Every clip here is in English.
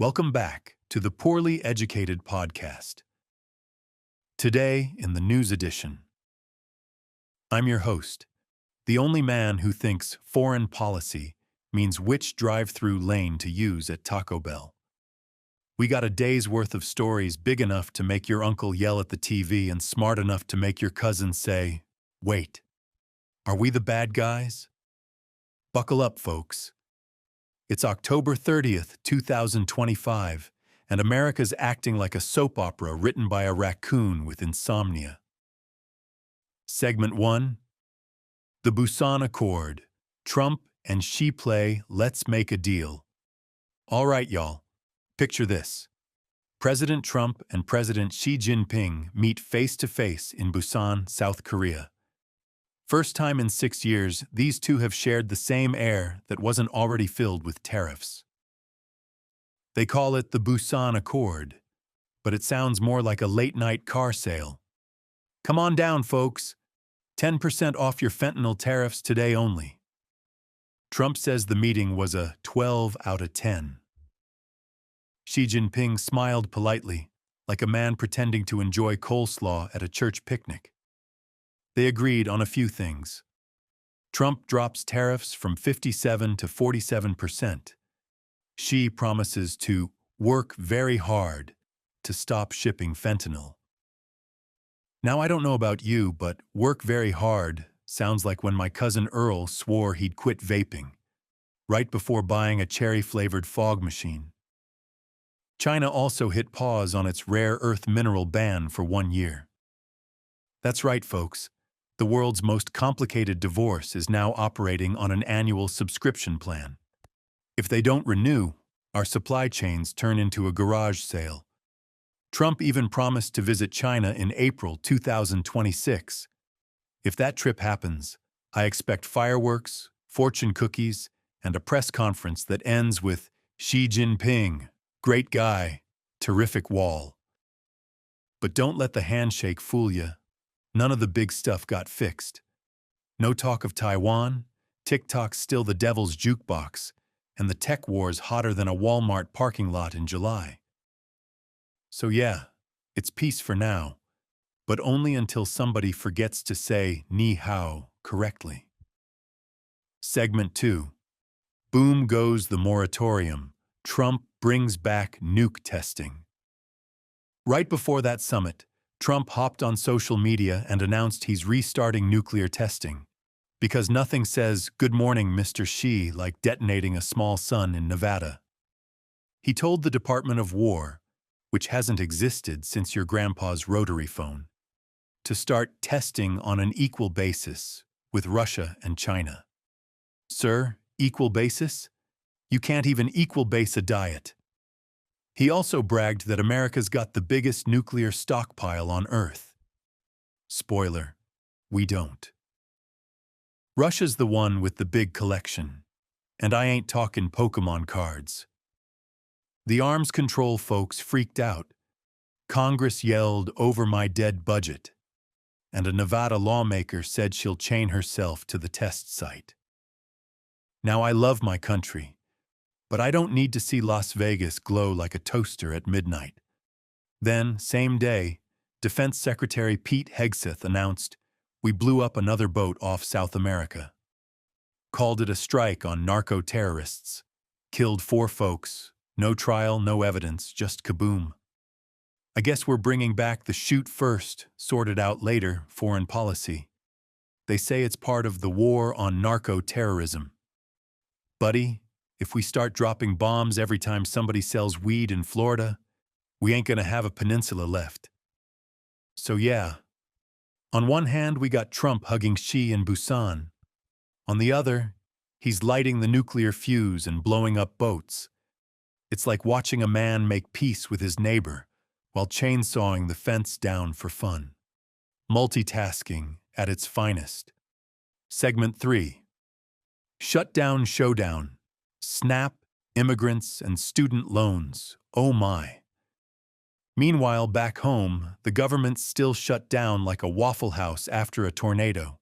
Welcome back to the Poorly Educated Podcast. Today, in the news edition, I'm your host, the only man who thinks foreign policy means which drive-through lane to use at Taco Bell. We got a day's worth of stories big enough to make your uncle yell at the TV and smart enough to make your cousin say, "Wait, are we the bad guys?" Buckle up, folks. It's October 30th, 2025, and America's acting like a soap opera written by a raccoon with insomnia. Segment 1. The Busan Accord. Trump and Xi play Let's Make a Deal. All right, y'all. Picture this. President Trump and President Xi Jinping meet face-to-face in Busan, South Korea. First time in 6 years, these two have shared the same air that wasn't already filled with tariffs. They call it the Busan Accord, but it sounds more like a late-night car sale. Come on down, folks. 10% off your fentanyl tariffs today only. Trump says the meeting was a 12 out of 10. Xi Jinping smiled politely, like a man pretending to enjoy coleslaw at a church picnic. They agreed on a few things. Trump drops tariffs from 57 to 47%. Xi promises to work very hard to stop shipping fentanyl. Now, I don't know about you, but work very hard sounds like when my cousin Earl swore he'd quit vaping, right before buying a cherry-flavored fog machine. China also hit pause on its rare earth mineral ban for 1 year. That's right, folks. The world's most complicated divorce is now operating on an annual subscription plan. If they don't renew, our supply chains turn into a garage sale. Trump even promised to visit China in April 2026. If that trip happens, I expect fireworks, fortune cookies, and a press conference that ends with Xi Jinping, great guy, terrific wall. But don't let the handshake fool you. None of the big stuff got fixed. No talk of Taiwan, TikTok's still the devil's jukebox, and the tech war's hotter than a Walmart parking lot in July. So yeah, it's peace for now, but only until somebody forgets to say ni hao correctly. Segment 2. Boom goes the moratorium. Trump brings back nuke testing. Right before that summit, Trump hopped on social media and announced he's restarting nuclear testing, because nothing says, "Good morning, Mr. Xi," like detonating a small sun in Nevada. He told the Department of War, which hasn't existed since your grandpa's rotary phone, to start testing on an equal basis with Russia and China. Sir, equal basis? You can't even equal base a diet. He also bragged that America's got the biggest nuclear stockpile on Earth. Spoiler, we don't. Russia's the one with the big collection, and I ain't talking Pokemon cards. The arms control folks freaked out. Congress yelled, "Over my dead budget," and a Nevada lawmaker said she'll chain herself to the test site. Now, I love my country, but I don't need to see Las Vegas glow like a toaster at midnight. Then, same day, Defense Secretary Pete Hegseth announced, "We blew up another boat off South America." Called it a strike on narco-terrorists. Killed 4 folks. No trial, no evidence, just kaboom. I guess we're bringing back the shoot first, sort it out later foreign policy. They say it's part of the war on narco-terrorism. Buddy, if we start dropping bombs every time somebody sells weed in Florida, we ain't gonna have a peninsula left. So yeah, on one hand we got Trump hugging Xi in Busan. On the other, he's lighting the nuclear fuse and blowing up boats. It's like watching a man make peace with his neighbor while chainsawing the fence down for fun. Multitasking at its finest. Segment 3. Shutdown Showdown. SNAP, immigrants, and student loans. Oh my. Meanwhile, back home, the government's still shut down like a Waffle House after a tornado.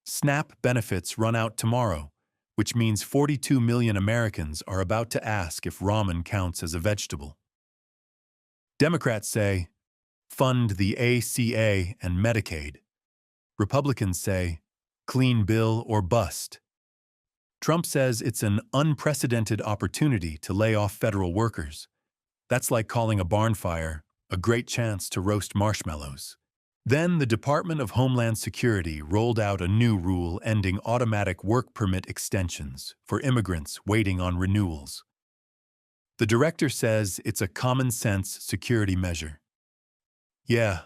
SNAP benefits run out tomorrow, which means 42 million Americans are about to ask if ramen counts as a vegetable. Democrats say, fund the ACA and Medicaid. Republicans say, clean bill or bust. Trump says it's an unprecedented opportunity to lay off federal workers. That's like calling a barn fire a great chance to roast marshmallows. Then the Department of Homeland Security rolled out a new rule ending automatic work permit extensions for immigrants waiting on renewals. The director says it's a common-sense security measure. Yeah,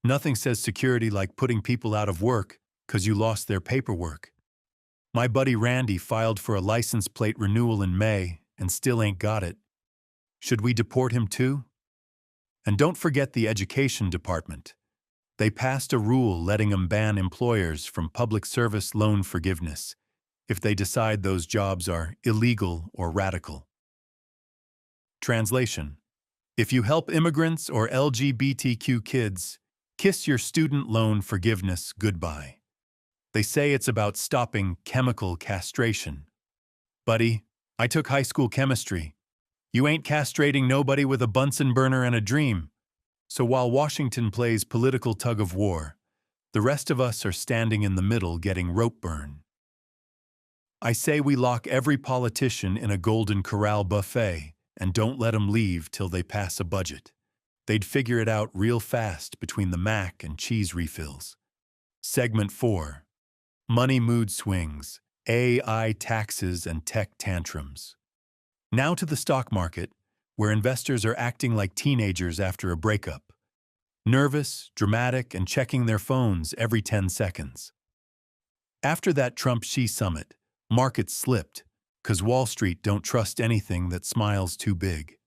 nothing says security like putting people out of work because you lost their paperwork. My buddy Randy filed for a license plate renewal in May and still ain't got it. Should we deport him too? And don't forget the Education Department. They passed a rule letting them ban employers from public service loan forgiveness if they decide those jobs are illegal or radical. Translation: if you help immigrants or LGBTQ kids, kiss your student loan forgiveness goodbye. They say it's about stopping chemical castration. Buddy, I took high school chemistry. You ain't castrating nobody with a Bunsen burner and a dream. So while Washington plays political tug-of-war, the rest of us are standing in the middle getting rope burn. I say we lock every politician in a Golden Corral buffet and don't let them leave till they pass a budget. They'd figure it out real fast between the mac and cheese refills. Segment 4. Money mood swings, AI taxes and tech tantrums. Now to the stock market, where investors are acting like teenagers after a breakup. Nervous, dramatic, and checking their phones every 10 seconds. After that Trump-Xi summit, markets slipped, 'cause Wall Street don't trust anything that smiles too big.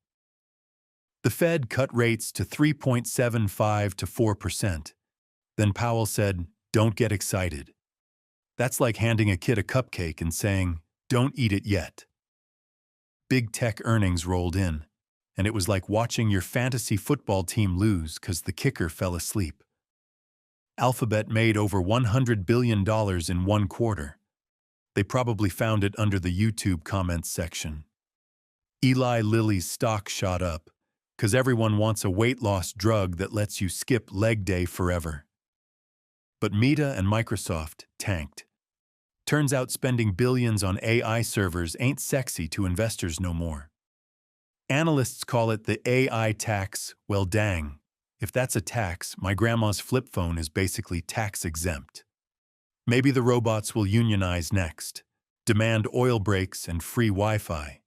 The Fed cut rates to 3.75 to 4%. Then Powell said, "Don't get excited." That's like handing a kid a cupcake and saying, "Don't eat it yet." Big tech earnings rolled in, and it was like watching your fantasy football team lose 'cause the kicker fell asleep. Alphabet made over $100 billion in one quarter. They probably found it under the YouTube comments section. Eli Lilly's stock shot up, 'cause everyone wants a weight loss drug that lets you skip leg day forever. But Meta and Microsoft tanked. Turns out spending billions on AI servers ain't sexy to investors no more. Analysts call it the AI tax. Well, dang. If that's a tax, my grandma's flip phone is basically tax exempt. Maybe the robots will unionize next, demand oil breaks and free Wi-Fi.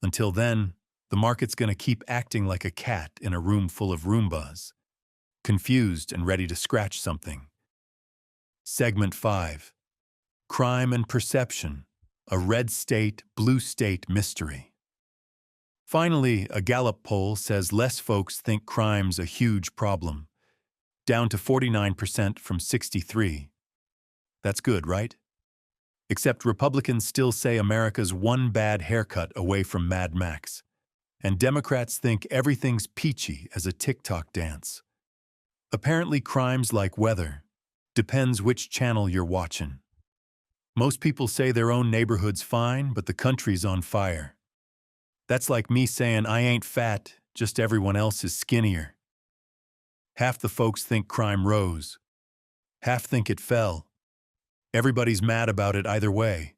Until then, the market's gonna keep acting like a cat in a room full of Roombas, confused and ready to scratch something. Segment 5. Crime and Perception, a red state, blue state mystery. Finally, a Gallup poll says less folks think crime's a huge problem, down to 49% from 63%. That's good, right? Except Republicans still say America's one bad haircut away from Mad Max, and Democrats think everything's peachy as a TikTok dance. Apparently crime's like weather, depends which channel you're watching. Most people say their own neighborhood's fine, but the country's on fire. That's like me saying I ain't fat, just everyone else is skinnier. Half the folks think crime rose. Half think it fell. Everybody's mad about it either way.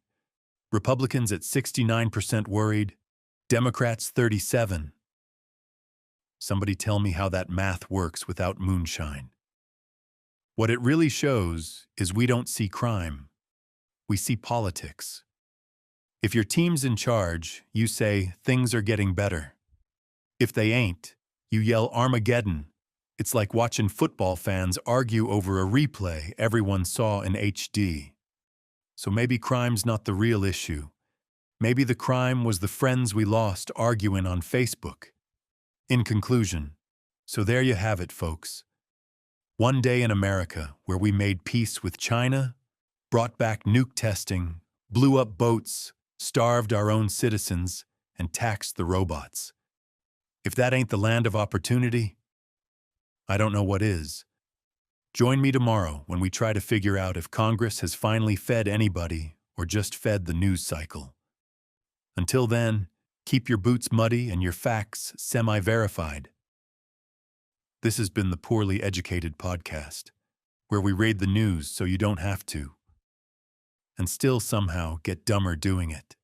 Republicans at 69% worried, Democrats 37%. Somebody tell me how that math works without moonshine. What it really shows is we don't see crime. We see politics. If your team's in charge, you say things are getting better. If they ain't, you yell Armageddon. It's like watching football fans argue over a replay everyone saw in HD. So maybe crime's not the real issue. Maybe the crime was the friends we lost arguing on Facebook. In conclusion, so there you have it, folks. One day in America where we made peace with China, brought back nuke testing, blew up boats, starved our own citizens, and taxed the robots. If that ain't the land of opportunity, I don't know what is. Join me tomorrow when we try to figure out if Congress has finally fed anybody or just fed the news cycle. Until then, keep your boots muddy and your facts semi-verified. This has been the Poorly Educated Podcast, where we read the news so you don't have to, and still somehow get dumber doing it.